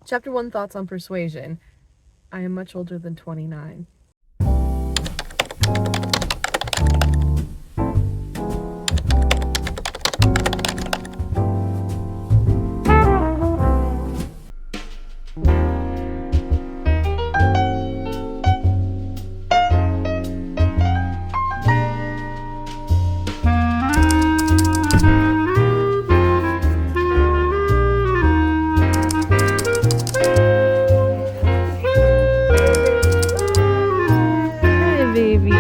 Chapter 1, Thoughts on Persuasion. I am much older than 29. Hi, baby.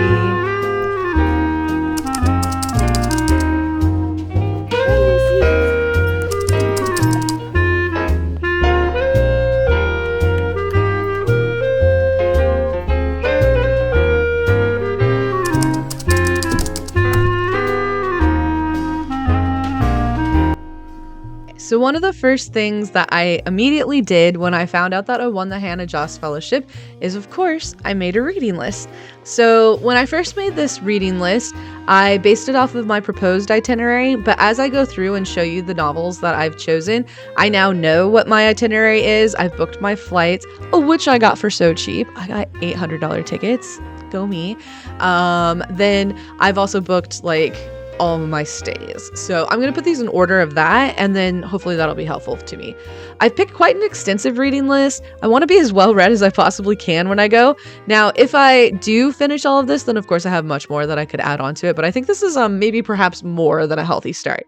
So one of the first things that I immediately did when I found out that I won the Hannah Joss Fellowship is, of course, I made a reading list. So when I first made this reading list, I based it off of my proposed itinerary, but as I go through and show you the novels that I've chosen, I now know what my itinerary is. I've booked my flights, which I got for so cheap. I got $800 tickets. Go me. Then I've also booked all of my stays. So I'm going to put these in order of that, and then hopefully that'll be helpful to me. I've picked quite an extensive reading list. I want to be as well read as I possibly can when I go. Now, if I do finish all of this, then of course I have much more that I could add on to it, but I think this is maybe perhaps more than a healthy start.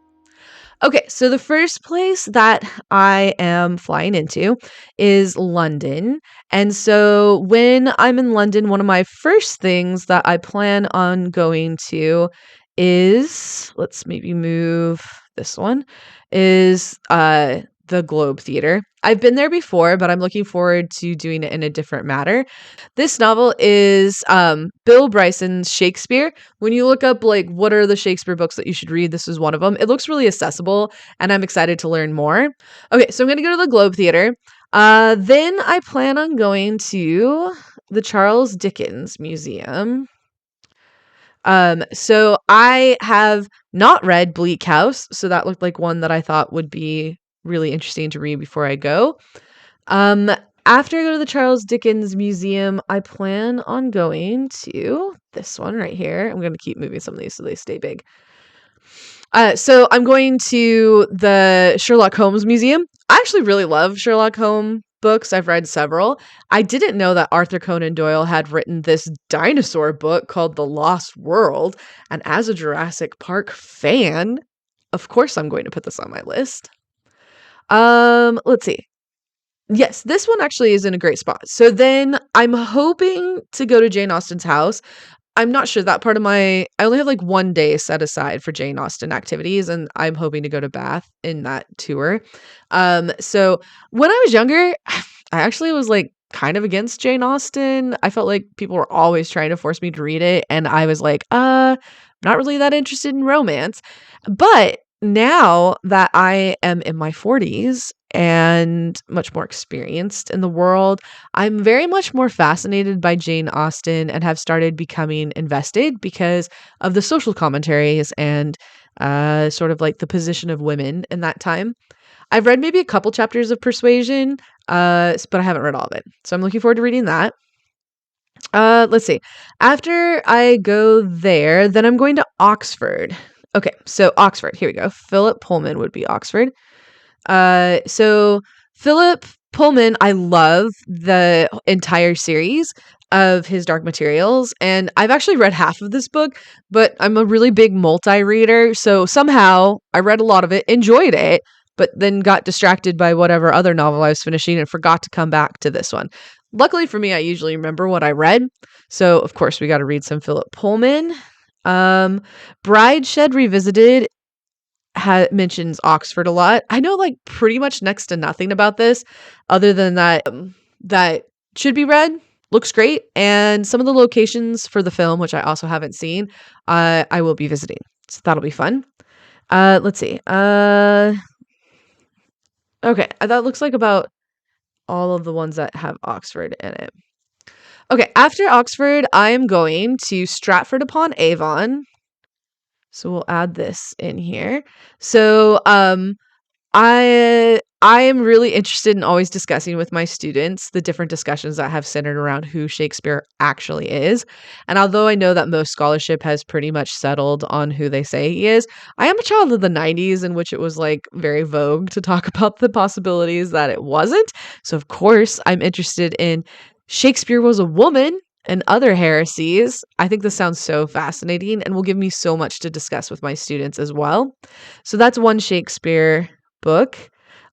Okay, so the first place that I am flying into is London. And so when I'm in London, one of my first things that I plan on going to is, let's maybe move this one, is the Globe Theater. I've been there before, but I'm looking forward to doing it in a different manner. This novel is Bill Bryson's Shakespeare. When you look up what are the Shakespeare books that you should read, this is one of them. It looks really accessible, and I'm excited to learn more. Okay, so I'm going to go to the Globe Theater. Then I plan on going to the Charles Dickens Museum. So I have not read Bleak House, so that looked like one that I thought would be really interesting to read before I go. Um, After I go to the Charles Dickens Museum, I plan on going to this one right here. I'm going to keep moving some of these so they stay big. So I'm going to the Sherlock Holmes Museum. I actually really love Sherlock Holmes books. I've read several. I didn't know that Arthur Conan Doyle had written this dinosaur book called The Lost World. And as a Jurassic Park fan, of course I'm going to put this on my list. Let's see. Yes, this one actually is in a great spot. So then I'm hoping to go to Jane Austen's house. I'm not sure that part of I only have 1 day set aside for Jane Austen activities, and I'm hoping to go to Bath in that tour. So when I was younger, I actually was kind of against Jane Austen. I felt like people were always trying to force me to read it, and I was like, not really that interested in romance. But now that I am in my 40s and much more experienced in the world, I'm very much more fascinated by Jane Austen and have started becoming invested because of the social commentaries and sort of the position of women in that time. I've read maybe a couple chapters of Persuasion, but I haven't read all of it. So I'm looking forward to reading that. Let's see. After I go there, then I'm going to Oxford. Okay, so Oxford. Here we go. Philip Pullman would be Oxford. So Philip Pullman, I love the entire series of his Dark Materials, and I've actually read half of this book, but I'm a really big multi-reader, so somehow I read a lot of it, enjoyed it, but then got distracted by whatever other novel I was finishing and forgot to come back to this one. Luckily for me, I usually remember what I read, so of course we got to read some Philip Pullman. Brideshead Revisited mentions Oxford a lot. I know pretty much next to nothing about this other than that should be read. Looks great. And some of the locations for the film, which I also haven't seen, I will be visiting. So that'll be fun. Let's see. Okay. That looks like about all of the ones that have Oxford in it. Okay. After Oxford, I am going to Stratford upon Avon. So we'll add this in here. So, I am really interested in always discussing with my students the different discussions that have centered around who Shakespeare actually is. And although I know that most scholarship has pretty much settled on who they say he is, I am a child of the 90s in which it was like very vogue to talk about the possibilities that it wasn't. So of course, I'm interested in Shakespeare was a woman and other heresies. I think this sounds so fascinating and will give me so much to discuss with my students as well. So that's one Shakespeare book.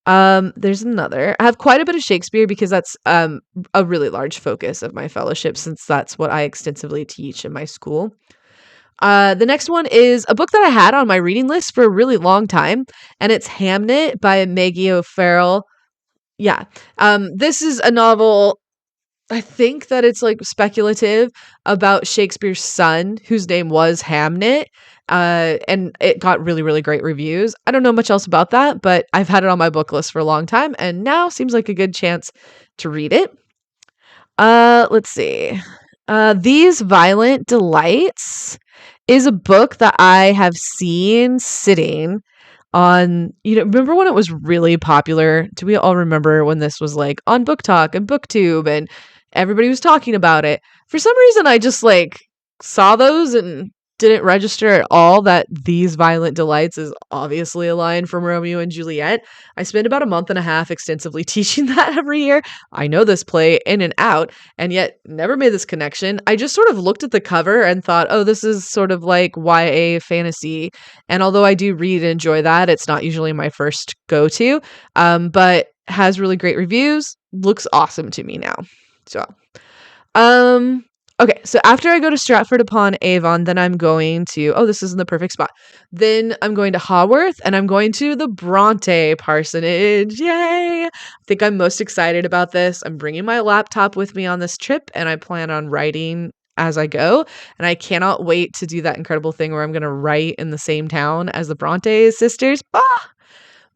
There's another. I have quite a bit of Shakespeare because that's a really large focus of my fellowship since that's what I extensively teach in my school. The next one is a book that I had on my reading list for a really long time, and it's Hamnet by Maggie O'Farrell. Yeah. This is a novel. I think that it's like speculative about Shakespeare's son, whose name was Hamnet. And it got really, really great reviews. I don't know much else about that, but I've had it on my book list for a long time, and now seems like a good chance to read it. Let's see. These Violent Delights is a book that I have seen sitting on, remember when it was really popular? Do we all remember when this was like on Book Talk and BookTube and everybody was talking about it? For some reason, I just like saw those and didn't register at all that These Violent Delights is obviously a line from Romeo and Juliet. I spent about a month and a half extensively teaching that every year. I know this play in and out, and yet never made this connection. I just sort of looked at the cover and thought, oh, this is sort of like YA fantasy. And although I do read and enjoy that, it's not usually my first go-to, but has really great reviews. Looks awesome to me now. So, um, okay, so after I go to Stratford upon Avon, then I'm going to, oh, this isn't the perfect spot. Then I'm going to Haworth and I'm going to the Bronte Parsonage. Yay! I think I'm most excited about this. I'm bringing my laptop with me on this trip and I plan on writing as I go. And I cannot wait to do that incredible thing where I'm going to write in the same town as the Bronte sisters. Ah!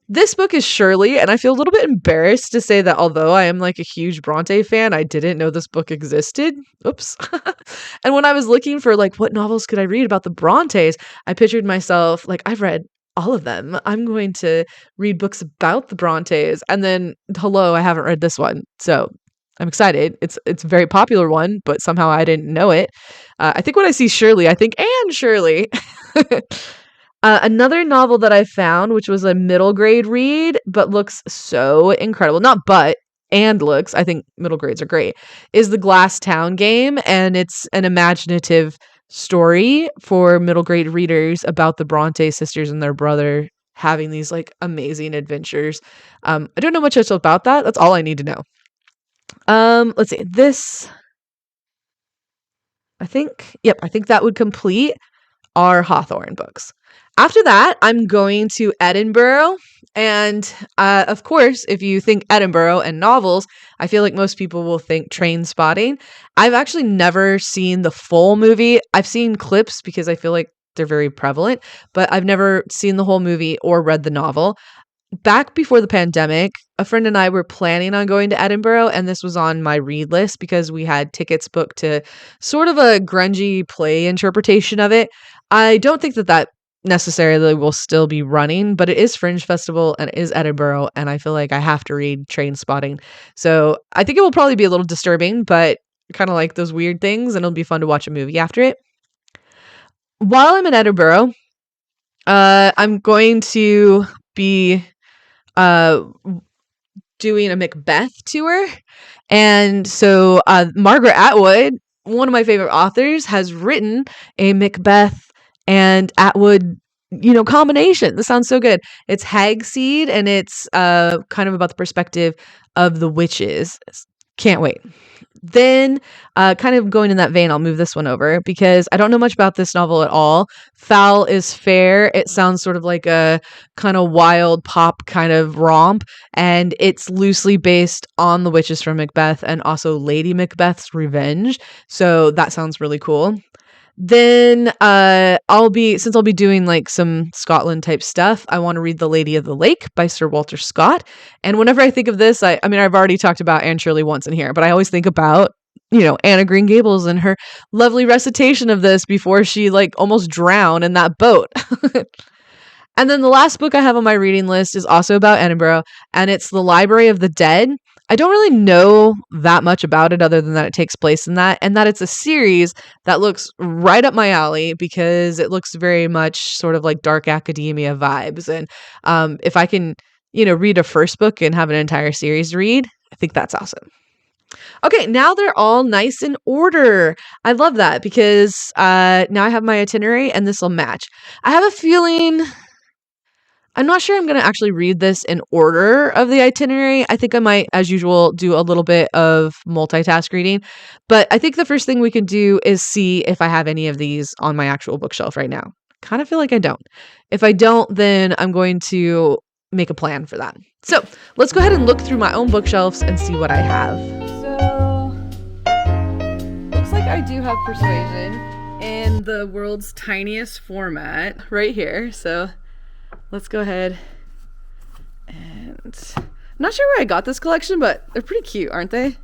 This book is Shirley, and I feel a little bit embarrassed to say that although I am like a huge Bronte fan, I didn't know this book existed. Oops. And when I was looking for like what novels could I read about the Brontes, I pictured myself like I've read all of them. I'm going to read books about the Brontes, and then hello, I haven't read this one. So I'm excited. It's a very popular one, but somehow I didn't know it. I think when I see Shirley, I think Anne Shirley. Another novel that I found, which was a middle grade read, but looks so incredible. Not but, and looks, I think middle grades are great, is The Glass Town Game. And it's an imaginative story for middle grade readers about the Bronte sisters and their brother having these like amazing adventures. I don't know much else about that. That's all I need to know. Let's see. I think that would complete are Hawthorne books. After that, I'm going to Edinburgh. And of course, if you think Edinburgh and novels, I feel like most people will think Train Spotting. I've actually never seen the full movie. I've seen clips because I feel like they're very prevalent, but I've never seen the whole movie or read the novel. Back before the pandemic, a friend and I were planning on going to Edinburgh, and this was on my read list because we had tickets booked to sort of a grungy play interpretation of it. I don't think that that necessarily will still be running, but it is Fringe Festival and it is Edinburgh, and I feel like I have to read Train Spotting. So I think it will probably be a little disturbing, but kind of like those weird things, and it'll be fun to watch a movie after it. While I'm in Edinburgh, I'm going to be uh doing a Macbeth tour. And so Margaret Atwood, one of my favorite authors, has written a Macbeth and Atwood, combination. This sounds so good. It's Hagseed and it's kind of about the perspective of the witches. Can't wait. Then, kind of going in that vein, I'll move this one over because I don't know much about this novel at all. Foul is Fair. It sounds sort of like a kind of wild pop kind of romp, and it's loosely based on the witches from Macbeth and also Lady Macbeth's Revenge. So that sounds really cool. Then since I'll be doing like some Scotland type stuff, I want to read The Lady of the Lake by Sir Walter Scott. And whenever I think of this, I mean I've already talked about Anne Shirley once in here, but I always think about Anna Green Gables and her lovely recitation of this before she like almost drowned in that boat. And then the last book I have on my reading list is also about Edinburgh, and it's The Library of the Dead. I don't really know that much about it other than that it takes place in that, and that it's a series that looks right up my alley because it looks very much sort of like dark academia vibes. And if I can, read a first book and have an entire series to read, I think that's awesome. Okay, now they're all nice in order. I love that because now I have my itinerary and this will match. I have a feeling I'm not sure I'm going to actually read this in order of the itinerary. I think I might, as usual, do a little bit of multitask reading. But I think the first thing we can do is see if I have any of these on my actual bookshelf right now. Kind of feel like I don't. If I don't, then I'm going to make a plan for that. So let's go ahead and look through my own bookshelves and see what I have. So, looks like I do have Persuasion in the world's tiniest format right here. So let's go ahead and I'm not sure where I got this collection, but they're pretty cute, aren't they?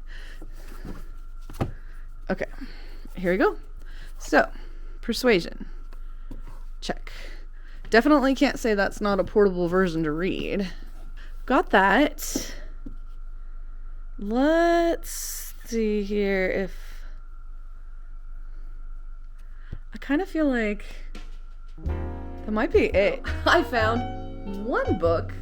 Okay, here we go. So, Persuasion. Check. Definitely can't say that's not a portable version to read. Got that. Let's see here if I kind of feel like that might be it. I found one book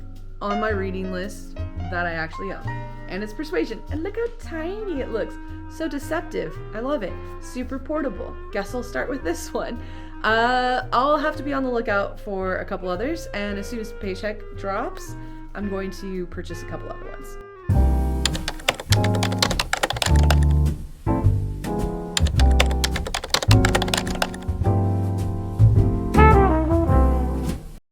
on my reading list that I actually own, and it's Persuasion. And look how tiny it looks. So deceptive. I love it. Super portable. Guess I'll start with this one. I'll have to be on the lookout for a couple others, and as soon as paycheck drops, I'm going to purchase a couple other ones.